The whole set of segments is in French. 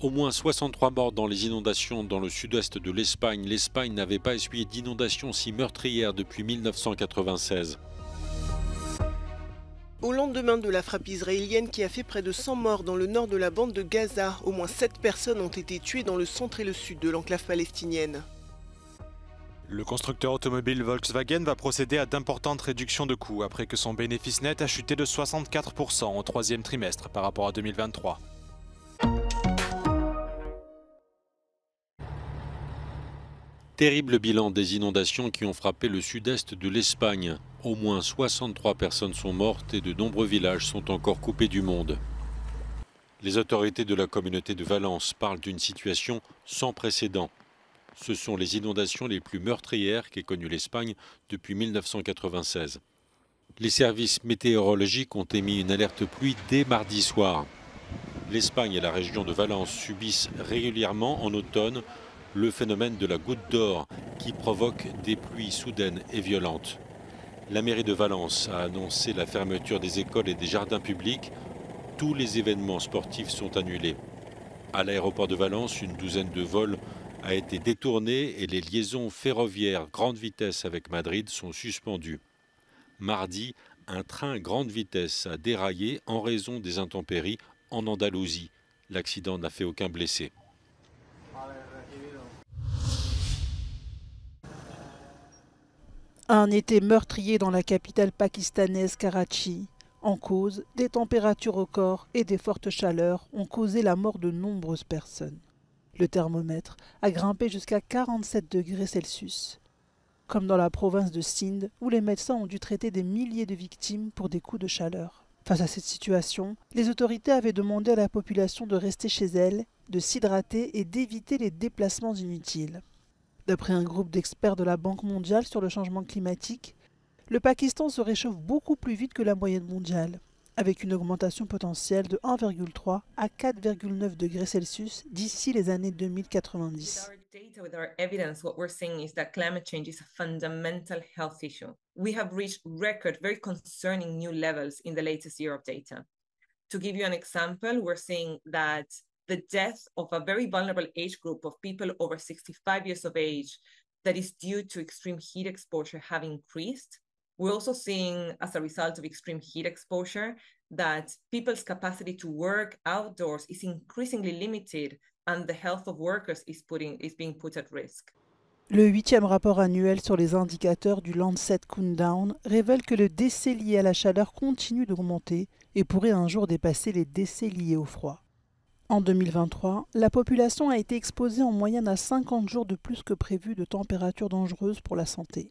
Au moins 63 morts dans les inondations dans le sud-est de l'Espagne. L'Espagne n'avait pas essuyé d'inondations si meurtrières depuis 1996. Au lendemain de la frappe israélienne qui a fait près de 100 morts dans le nord de la bande de Gaza, au moins 7 personnes ont été tuées dans le centre et le sud de l'enclave palestinienne. Le constructeur automobile Volkswagen va procéder à d'importantes réductions de coûts après que son bénéfice net a chuté de 64% au troisième trimestre par rapport à 2023. Terrible bilan des inondations qui ont frappé le sud-est de l'Espagne. Au moins 63 personnes sont mortes et de nombreux villages sont encore coupés du monde. Les autorités de la communauté de Valence parlent d'une situation sans précédent. Ce sont les inondations les plus meurtrières qu'ait connues l'Espagne depuis 1996. Les services météorologiques ont émis une alerte pluie dès mardi soir. L'Espagne et la région de Valence subissent régulièrement en automne le phénomène de la goutte d'or qui provoque des pluies soudaines et violentes. La mairie de Valence a annoncé la fermeture des écoles et des jardins publics. Tous les événements sportifs sont annulés. À l'aéroport de Valence, une douzaine de vols a été détournée et les liaisons ferroviaires grande vitesse avec Madrid sont suspendues. Mardi, un train grande vitesse a déraillé en raison des intempéries en Andalousie. L'accident n'a fait aucun blessé. Un été meurtrier dans la capitale pakistanaise Karachi. En cause, des températures records et des fortes chaleurs ont causé la mort de nombreuses personnes. Le thermomètre a grimpé jusqu'à 47 degrés Celsius. Comme dans la province de Sindh, où les médecins ont dû traiter des milliers de victimes pour des coups de chaleur. Face à cette situation, les autorités avaient demandé à la population de rester chez elle, de s'hydrater et d'éviter les déplacements inutiles. D'après un groupe d'experts de la Banque mondiale sur le changement climatique, le Pakistan se réchauffe beaucoup plus vite que la moyenne mondiale, avec une augmentation potentielle de 1,3 à 4,9 degrés Celsius d'ici les années 2090. With our evidence, what we're seeing is that climate change is a fundamental health issue. We have reached record, very concerning new levels in the latest year of data. To give you an example, we're seeing that the death of a very vulnerable age group of people over 65 years of age that is due to extreme heat exposure have increased. We're also seeing, as a result of extreme heat exposure, that people's capacity to work outdoors is increasingly limited and the health of workers is being put at risk. Le 8e rapport annuel sur les indicateurs du Lancet Countdown révèle que le décès lié à la chaleur continue d'augmenter et pourrait un jour dépasser les décès liés au froid. En 2023, la population a été exposée en moyenne à 50 jours de plus que prévu de températures dangereuses pour la santé.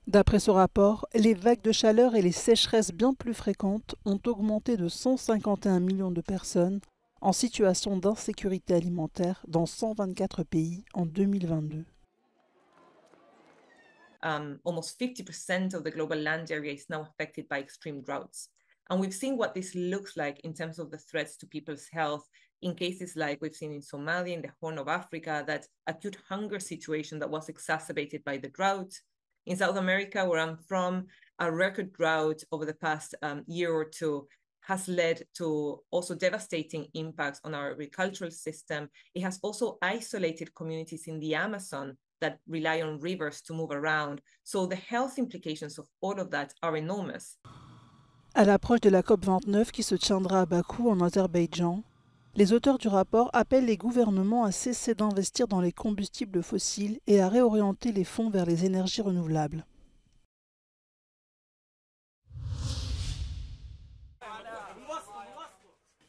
D'après ce rapport, les vagues de chaleur et les sécheresses bien plus fréquentes ont augmenté de 151 millions de personnes en situation d'insécurité alimentaire dans 124 pays en 2022. Almost 50% of the global land area is now affected by extreme droughts. And we've seen what this looks like in terms of the threats to people's health in cases like we've seen in Somalia, in the Horn of Africa, that acute hunger situation that was exacerbated by the drought. In South America, where I'm from, a record drought over the past year or two has led to also devastating impacts on our agricultural system. It has also isolated communities in the Amazon that rely on rivers to move around. So the health implications of all of that are enormous. À l'approche de la COP29 qui se tiendra à Bakou en Azerbaïdjan, les auteurs du rapport appellent les gouvernements à cesser d'investir dans les combustibles fossiles et à réorienter les fonds vers les énergies renouvelables.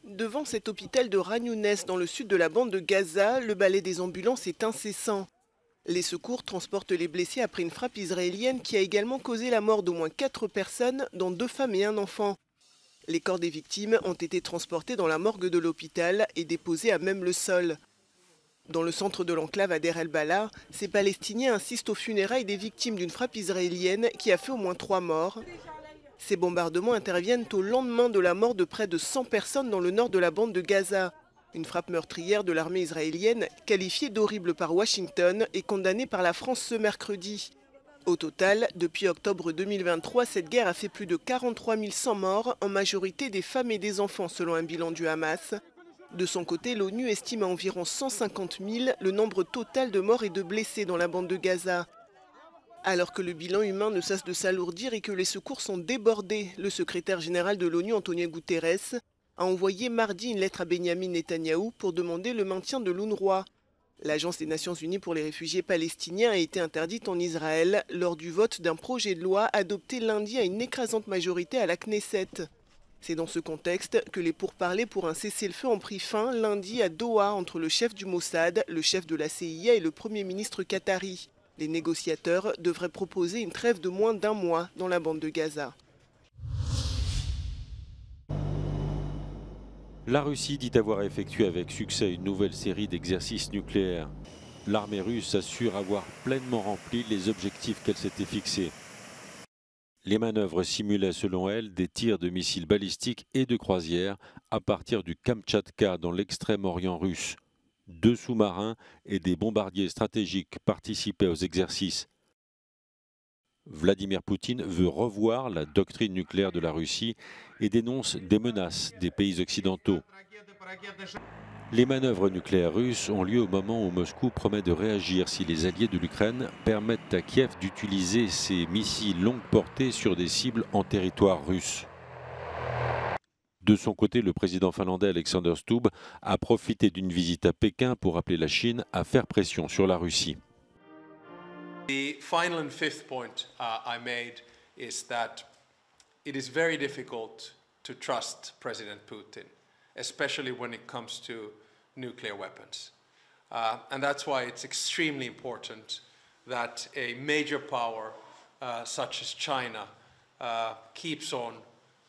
Devant cet hôpital de Khan Younes dans le sud de la bande de Gaza, le balai des ambulances est incessant. Les secours transportent les blessés après une frappe israélienne qui a également causé la mort d'au moins 4 personnes, dont 2 femmes et un enfant. Les corps des victimes ont été transportés dans la morgue de l'hôpital et déposés à même le sol. Dans le centre de l'enclave à Deir el-Balah, ces Palestiniens assistent aux funérailles des victimes d'une frappe israélienne qui a fait au moins 3 morts. Ces bombardements interviennent au lendemain de la mort de près de 100 personnes dans le nord de la bande de Gaza. Une frappe meurtrière de l'armée israélienne, qualifiée d'horrible par Washington et condamnée par la France ce mercredi. Au total, depuis octobre 2023, cette guerre a fait plus de 43 100 morts, en majorité des femmes et des enfants selon un bilan du Hamas. De son côté, l'ONU estime à environ 150 000 le nombre total de morts et de blessés dans la bande de Gaza. Alors que le bilan humain ne cesse de s'alourdir et que les secours sont débordés, le secrétaire général de l'ONU, Antonio Guterres, a envoyé mardi une lettre à Benyamin Netanyahou pour demander le maintien de l'UNRWA. L'Agence des Nations Unies pour les réfugiés palestiniens a été interdite en Israël lors du vote d'un projet de loi adopté lundi à une écrasante majorité à la Knesset. C'est dans ce contexte que les pourparlers pour un cessez-le-feu ont pris fin lundi à Doha entre le chef du Mossad, le chef de la CIA et le Premier ministre qatari. Les négociateurs devraient proposer une trêve de moins d'1 mois dans la bande de Gaza. La Russie dit avoir effectué avec succès une nouvelle série d'exercices nucléaires. L'armée russe assure avoir pleinement rempli les objectifs qu'elle s'était fixés. Les manœuvres simulaient selon elle des tirs de missiles balistiques et de croisière à partir du Kamtchatka dans l'extrême-orient russe. 2 sous-marins et des bombardiers stratégiques participaient aux exercices. Vladimir Poutine veut revoir la doctrine nucléaire de la Russie et dénonce des menaces des pays occidentaux. Les manœuvres nucléaires russes ont lieu au moment où Moscou promet de réagir si les alliés de l'Ukraine permettent à Kiev d'utiliser ses missiles longue portée sur des cibles en territoire russe. De son côté, le président finlandais Alexander Stubb a profité d'une visite à Pékin pour appeler la Chine à faire pression sur la Russie. The final and fifth point I made is that it is very difficult to trust President Putin, especially when it comes to nuclear weapons. And that's why it's extremely important that a major power such as China keeps on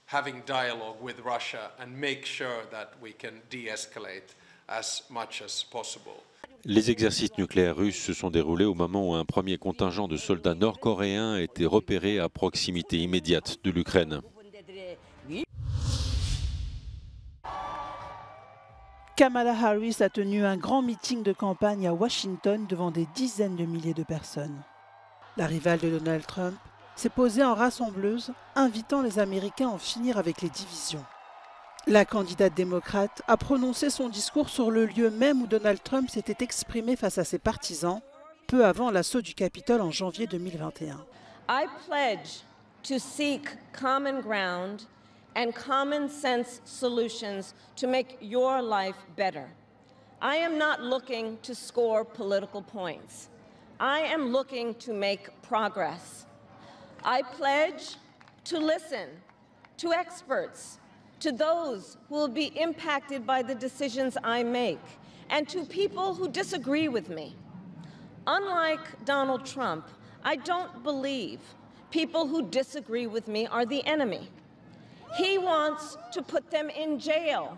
having dialogue with Russia and make sure that we can de-escalate as much as possible. Les exercices nucléaires russes se sont déroulés au moment où un premier contingent de soldats nord-coréens a été repéré à proximité immédiate de l'Ukraine. Kamala Harris a tenu un grand meeting de campagne à Washington devant des dizaines de milliers de personnes. La rivale de Donald Trump s'est posée en rassembleuse, invitant les Américains à en finir avec les divisions. La candidate démocrate a prononcé son discours sur le lieu même où Donald Trump s'était exprimé face à ses partisans, peu avant l'assaut du Capitole en janvier 2021. I pledge to seek common ground and common sense solutions to make your life better. I am not looking to score political points. I am looking to make progress. I pledge to listen to experts, to those who will be impacted by the decisions I make, and to people who disagree with me. Unlike Donald Trump, I don't believe people who disagree with me are the enemy. He wants to put them in jail.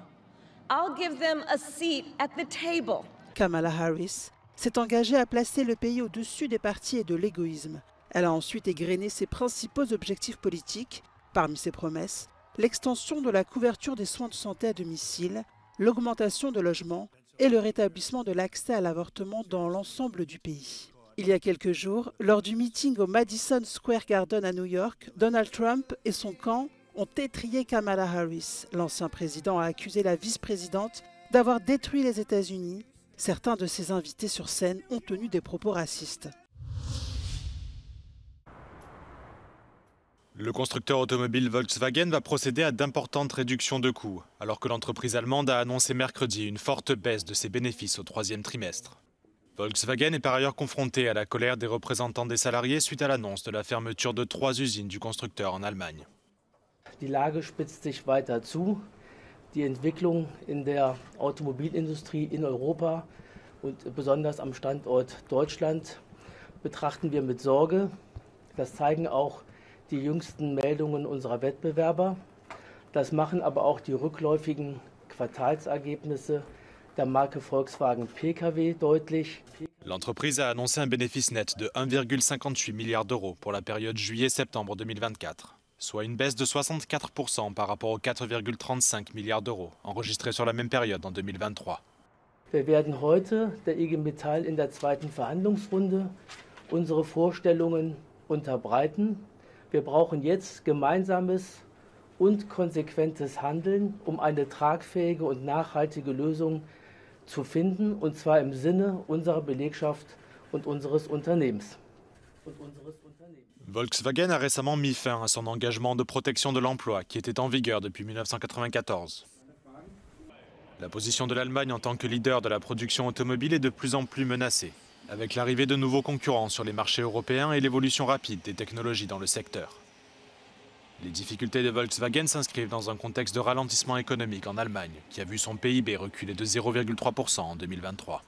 I'll give them a seat at the table. Kamala Harris s'est engagée à placer le pays au-dessus des partis et de l'égoïsme. Elle a ensuite égrené ses principaux objectifs politiques, parmi ses promesses, l'extension de la couverture des soins de santé à domicile, l'augmentation de logements et le rétablissement de l'accès à l'avortement dans l'ensemble du pays. Il y a quelques jours, lors du meeting au Madison Square Garden à New York, Donald Trump et son camp ont étrillé Kamala Harris. L'ancien président a accusé la vice-présidente d'avoir détruit les États-Unis. Certains de ses invités sur scène ont tenu des propos racistes. Le constructeur automobile Volkswagen va procéder à d'importantes réductions de coûts, alors que l'entreprise allemande a annoncé mercredi une forte baisse de ses bénéfices au 3e trimestre. Volkswagen est par ailleurs confronté à la colère des représentants des salariés suite à l'annonce de la fermeture de 3 usines du constructeur en Allemagne. Die Lage spitzt sich weiter zu. Die Entwicklung in der Automobilindustrie in Europa und besonders am Standort Deutschland betrachten wir mit Sorge. Das zeigen auch die jüngsten Meldungen unserer Wettbewerber. Das machen aber auch die rückläufigen Quartalsergebnisse der Marke Volkswagen Pkw deutlich. L'entreprise a annoncé un bénéfice net de 1,58 milliard d'euros pour la période juillet-septembre 2024, soit une baisse de 64% par rapport aux 4,35 milliards d'euros enregistrés sur la même période en 2023. Wir werden heute der IG Metall in der zweiten Verhandlungsrunde unsere Vorstellungen unterbreiten. Wir brauchen jetzt gemeinsames und konsequentes Handeln, um eine tragfähige und nachhaltige Lösung zu finden, und zwar im Sinne unserer Belegschaft und unseres Unternehmens. Volkswagen a récemment mis fin à son engagement de protection de l'emploi qui était en vigueur depuis 1994. La position de l'Allemagne en tant que leader de la production automobile est de plus en plus menacée, avec l'arrivée de nouveaux concurrents sur les marchés européens et l'évolution rapide des technologies dans le secteur. Les difficultés de Volkswagen s'inscrivent dans un contexte de ralentissement économique en Allemagne, qui a vu son PIB reculer de 0,3% en 2023.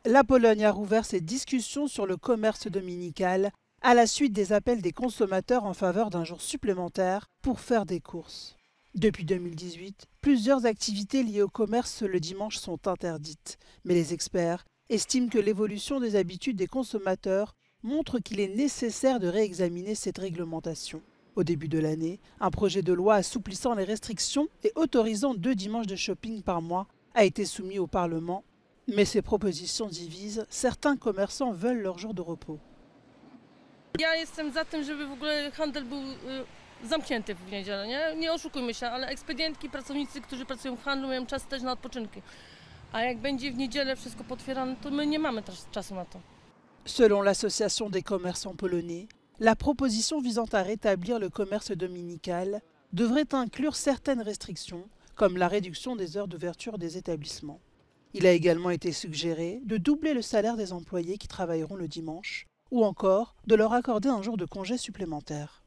La Pologne a rouvert ses discussions sur le commerce dominical à la suite des appels des consommateurs en faveur d'un jour supplémentaire pour faire des courses. Depuis 2018, plusieurs activités liées au commerce le dimanche sont interdites, mais les experts estiment que l'évolution des habitudes des consommateurs montre qu'il est nécessaire de réexaminer cette réglementation. Au début de l'année, un projet de loi assouplissant les restrictions et autorisant 2 dimanches de shopping par mois a été soumis au Parlement, mais ces propositions divisent. Certains commerçants veulent leur jour de repos. Ja jestem za tym, żeby w ogóle handel był zamknięty w niedzielę, nie? Nie oszukujmy się, ale ekspedientki, pracownicy, którzy pracują w handlu, mają czas też na odpoczynki. A jak będzie w niedzielę wszystko potwierane, to my nie mamy też czasu na to. Selon l'Association des commerçants polonais, la proposition visant à rétablir le commerce dominical devrait inclure certaines restrictions, comme la réduction des heures d'ouverture des établissements. Il a également été suggéré de doubler le salaire des employés qui travailleront le dimanche, ou encore de leur accorder un jour de congé supplémentaire.